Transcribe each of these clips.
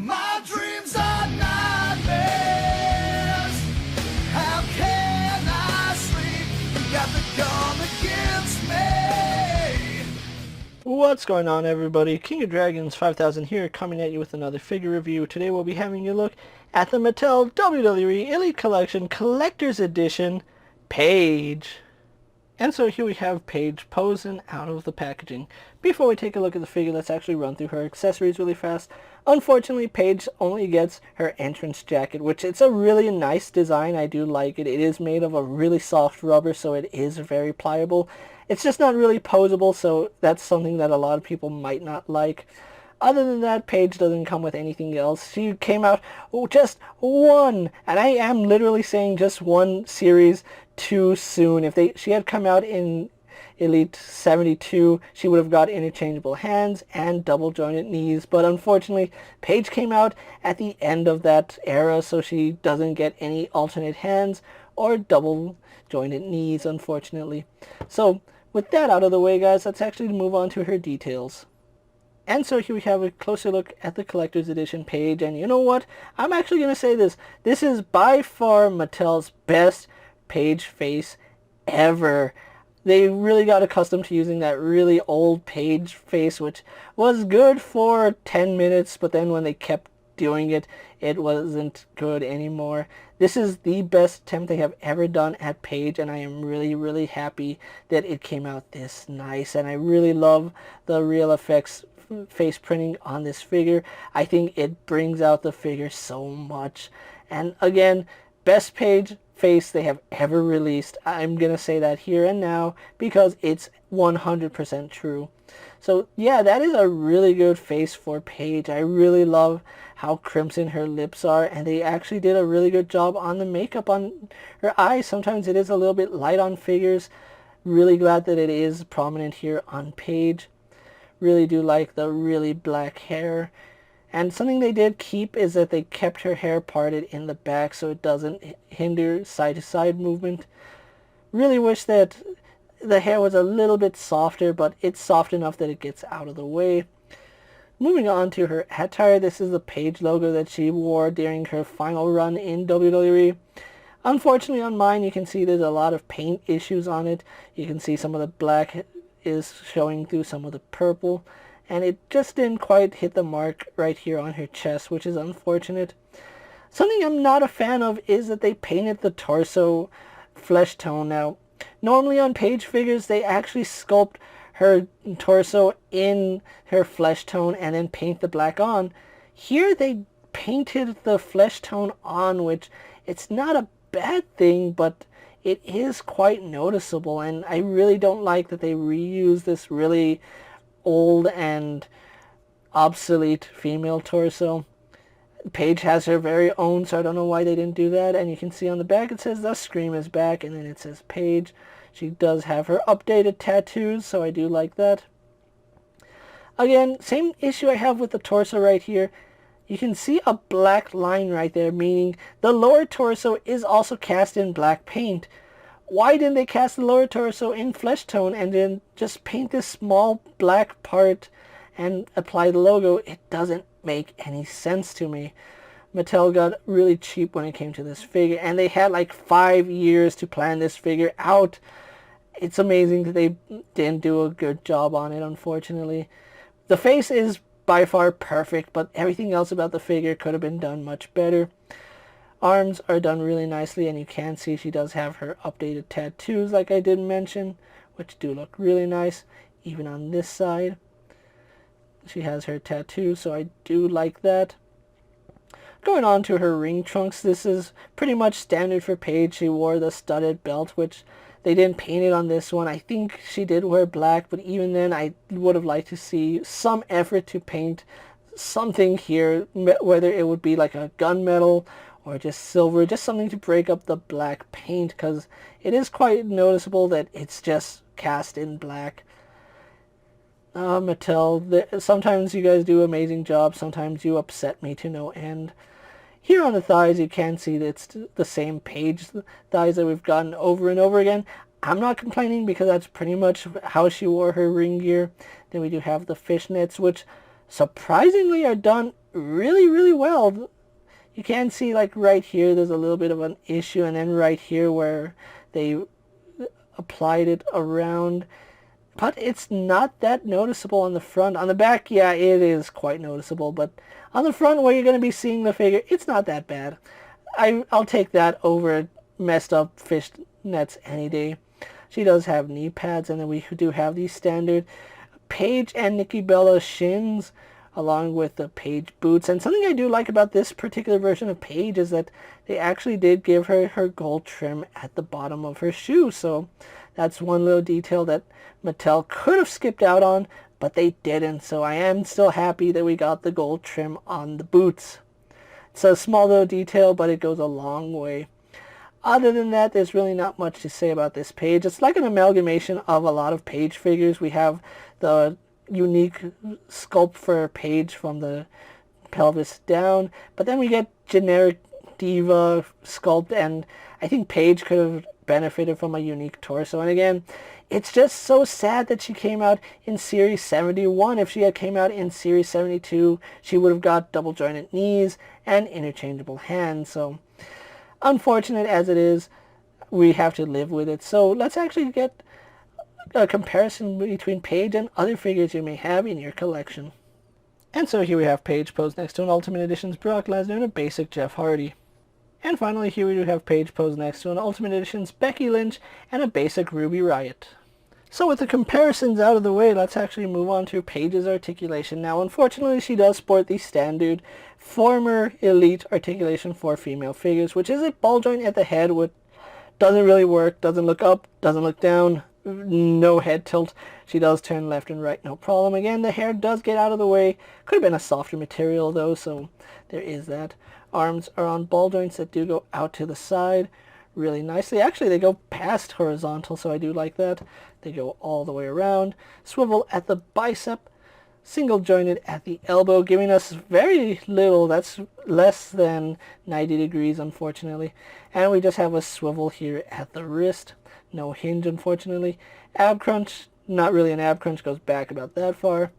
My dreams are nightmares. How can I sleep? You got the gun against me. What's going on, everybody? King of Dragons 5000 here, coming at you with another figure review. Today we'll be having a look at the Mattel WWE Elite Collection Collector's Edition Paige. And so here we have Paige posing out of the packaging. Before we take a look at the figure, let's actually run through her accessories really fast. Unfortunately, Paige only gets her entrance jacket, which it's a really nice design. I do like it. It is made of a really soft rubber, so it is very pliable. It's just not really posable, so that's something that a lot of people might not like. Other than that, Paige doesn't come with anything else. She came out just one, and I am literally saying just one series too soon. If she had come out in Elite 72, she would have got interchangeable hands and double jointed knees, but unfortunately Paige came out at the end of that era, so she doesn't get any alternate hands or double jointed knees, unfortunately. So with that out of the way, guys, let's actually move on to her details. And so here we have a closer look at the Collector's Edition Paige, and you know what? I'm actually going to say this. This is by far Mattel's best Paige face ever. They really got accustomed to using that really old Paige face, which was good for 10 minutes, but then when they kept doing it, it wasn't good anymore. This is the best attempt they have ever done at Paige, and I am really, really happy that it came out this nice, and I really love the real effects face printing on this figure. I think it brings out the figure so much. And again, best Paige face they have ever released. I'm gonna say that here and now because it's 100% true. So yeah, that is a really good face for Paige. I really love how crimson her lips are, and they actually did a really good job on the makeup on her eyes. Sometimes it is a little bit light on figures. Really glad that it is prominent here on Paige. Really do like the really black hair. And something they did keep is that they kept her hair parted in the back so it doesn't hinder side-to-side movement. Really wish that the hair was a little bit softer, but it's soft enough that it gets out of the way. Moving on to her attire, this is the Paige logo that she wore during her final run in WWE. Unfortunately on mine you can see there's a lot of paint issues on it. You can see some of the black is showing through some of the purple, and it just didn't quite hit the mark right here on her chest, which is unfortunate. Something I'm not a fan of is that they painted the torso flesh tone. Now, normally on Paige figures they actually sculpt her torso in her flesh tone and then paint the black on. Here they painted the flesh tone on, which it's not a bad thing, but it is quite noticeable, and I really don't like that they reuse this really old and obsolete female torso. Paige has her very own, so I don't know why they didn't do that. And you can see on the back it says "The Scream is back," and then it says Paige. She does have her updated tattoos, so I do like that. Again, same issue I have with the torso right here. You can see a black line right there, meaning the lower torso is also cast in black paint. Why didn't they cast the lower torso in flesh tone and then just paint this small black part and apply the logo? It doesn't make any sense to me. Mattel got really cheap when it came to this figure, and they had like 5 years to plan this figure out. It's amazing that they didn't do a good job on it, unfortunately. The face is by far perfect, but everything else about the figure could have been done much better. Arms are done really nicely, and you can see she does have her updated tattoos like I did mention, which do look really nice. Even on this side she has her tattoos, so I do like that. Going on to her ring trunks, this is pretty much standard for Paige. She wore the studded belt, which they didn't paint it on this one. I think she did wear black, but even then I would have liked to see some effort to paint something here, whether it would be like a gunmetal or just silver, just something to break up the black paint, because it is quite noticeable that it's just cast in black. Mattel, sometimes you guys do amazing jobs, sometimes you upset me to no end. Here on the thighs you can see that it's the same Paige thighs that we've gotten over and over again. I'm not complaining because that's pretty much how she wore her ring gear. Then we do have the fishnets, which surprisingly are done really, really well. You can see like right here there's a little bit of an issue, and then right here where they applied it around, but it's not that noticeable on the front. On the back, yeah, it is quite noticeable, but on the front where you're going to be seeing the figure, it's not that bad. I'll take that over messed up fish nets any day. She does have knee pads, and then we do have these standard Paige and Nikki Bella shins, along with the Paige boots. And something I do like about this particular version of Paige is that they actually did give her her gold trim at the bottom of her shoe. So that's one little detail that Mattel could have skipped out on, but they didn't. So I am still happy that we got the gold trim on the boots. It's a small little detail, but it goes a long way. Other than that, there's really not much to say about this Paige. It's like an amalgamation of a lot of Paige figures. We have the unique sculpt for Paige from the pelvis down, but then we get generic diva sculpt, and I think Paige could have benefited from a unique torso. And again, it's just so sad that she came out in Series 71. If she had came out in Series 72, she would have got double jointed knees and interchangeable hands. So unfortunate as it is, we have to live with it. So let's actually get a comparison between Paige and other figures you may have in your collection. And so here we have Paige posed next to an Ultimate Edition's Brock Lesnar and a basic Jeff Hardy. And finally here we do have Paige posed next to an Ultimate Edition's Becky Lynch and a basic Ruby Riott. So with the comparisons out of the way, let's actually move on to Paige's articulation. Now unfortunately she does sport the standard former Elite articulation for female figures, which is a ball joint at the head, which doesn't really work, doesn't look up, doesn't look down, no head tilt. She does turn left and right, no problem. Again, the hair does get out of the way. Could have been a softer material though, so there is that. Arms are on ball joints that do go out to the side really nicely. Actually, they go past horizontal, so I do like that. They go all the way around. Swivel at the bicep. Single jointed at the elbow, giving us very little. That's less than 90 degrees, unfortunately. And we just have a swivel here at the wrist. No hinge, unfortunately. Ab crunch, not really an ab crunch, goes back about that far.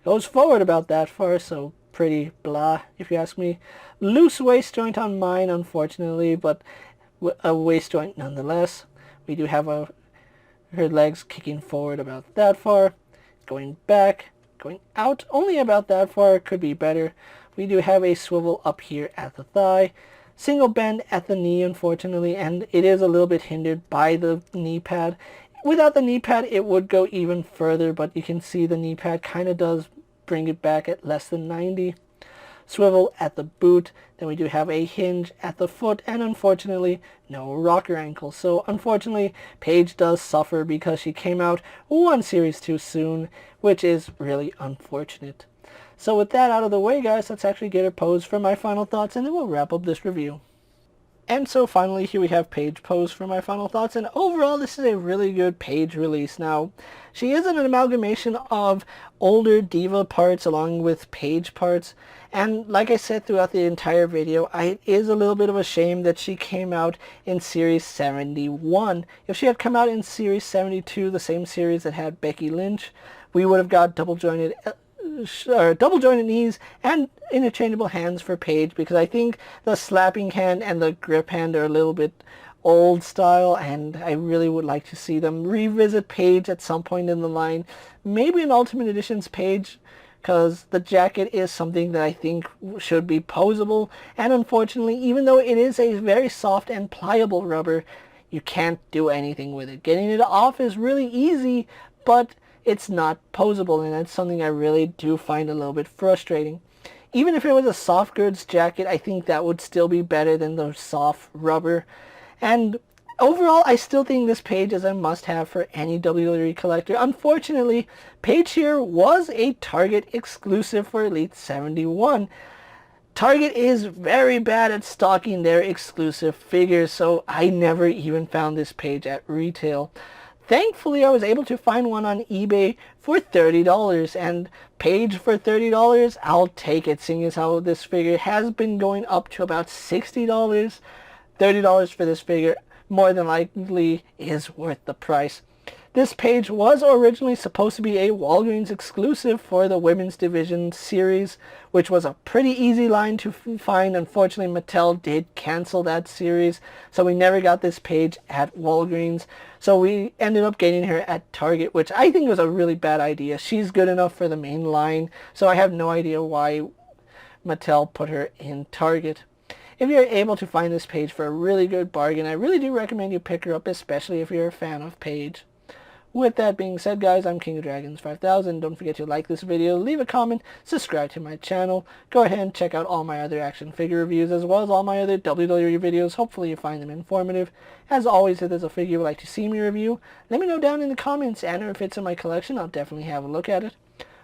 Goes forward about that far, so pretty blah, if you ask me. Loose waist joint on mine, unfortunately, but a waist joint nonetheless. We do have her legs kicking forward about that far. Going back, going out only about that far, could be better. We do have a swivel up here at the thigh. Single bend at the knee, unfortunately, and it is a little bit hindered by the knee pad. Without the knee pad, it would go even further, but you can see the knee pad kind of does bring it back at less than 90. Swivel at the boot. Then we do have a hinge at the foot, and unfortunately, no rocker ankle. So unfortunately, Paige does suffer because she came out one series too soon, which is really unfortunate. So with that out of the way, guys, let's actually get her posed for my final thoughts, and then we'll wrap up this review. And so finally, here we have Paige posed for my final thoughts, and overall, this is a really good Paige release. Now, she is an amalgamation of older Diva parts along with Paige parts, and like I said throughout the entire video, it is a little bit of a shame that she came out in Series 71. If she had come out in Series 72, the same series that had Becky Lynch, we would have got double jointed knees and interchangeable hands for Paige, because I think the slapping hand and the grip hand are a little bit old style, and I really would like to see them revisit Paige at some point in the line. Maybe an Ultimate Edition's Paige, because the jacket is something that I think should be posable, and unfortunately, even though it is a very soft and pliable rubber, you can't do anything with it. Getting it off is really easy, but it's not posable, and that's something I really do find a little bit frustrating. Even if it was a soft goods jacket, I think that would still be better than the soft rubber. And overall, I still think this Paige is a must-have for any WWE collector. Unfortunately, Paige here was a Target exclusive for Elite 71. Target is very bad at stocking their exclusive figures, so I never even found this Paige at retail. Thankfully, I was able to find one on eBay for $30, and Paige for $30, I'll take it, seeing as how this figure has been going up to about $60. $30 for this figure more than likely is worth the price. This page was originally supposed to be a Walgreens exclusive for the Women's Division series, which was a pretty easy line to find. Unfortunately, Mattel did cancel that series, so we never got this page at Walgreens. So we ended up getting her at Target, which I think was a really bad idea. She's good enough for the main line, so I have no idea why Mattel put her in Target. If you're able to find this page for a really good bargain, I really do recommend you pick her up, especially if you're a fan of Paige. With that being said, guys, I'm KingofDragons 5000. Don't forget to like this video, leave a comment, subscribe to my channel. Go ahead and check out all my other action figure reviews as well as all my other WWE videos. Hopefully you find them informative. As always, if there's a figure you'd like to see me review, let me know down in the comments, and if it's in my collection, I'll definitely have a look at it.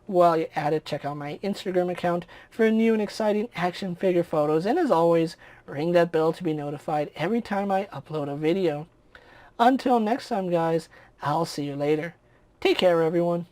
While you're at it, check out my Instagram account for new and exciting action figure photos. And as always, ring that bell to be notified every time I upload a video. Until next time, guys, I'll see you later. Take care, everyone.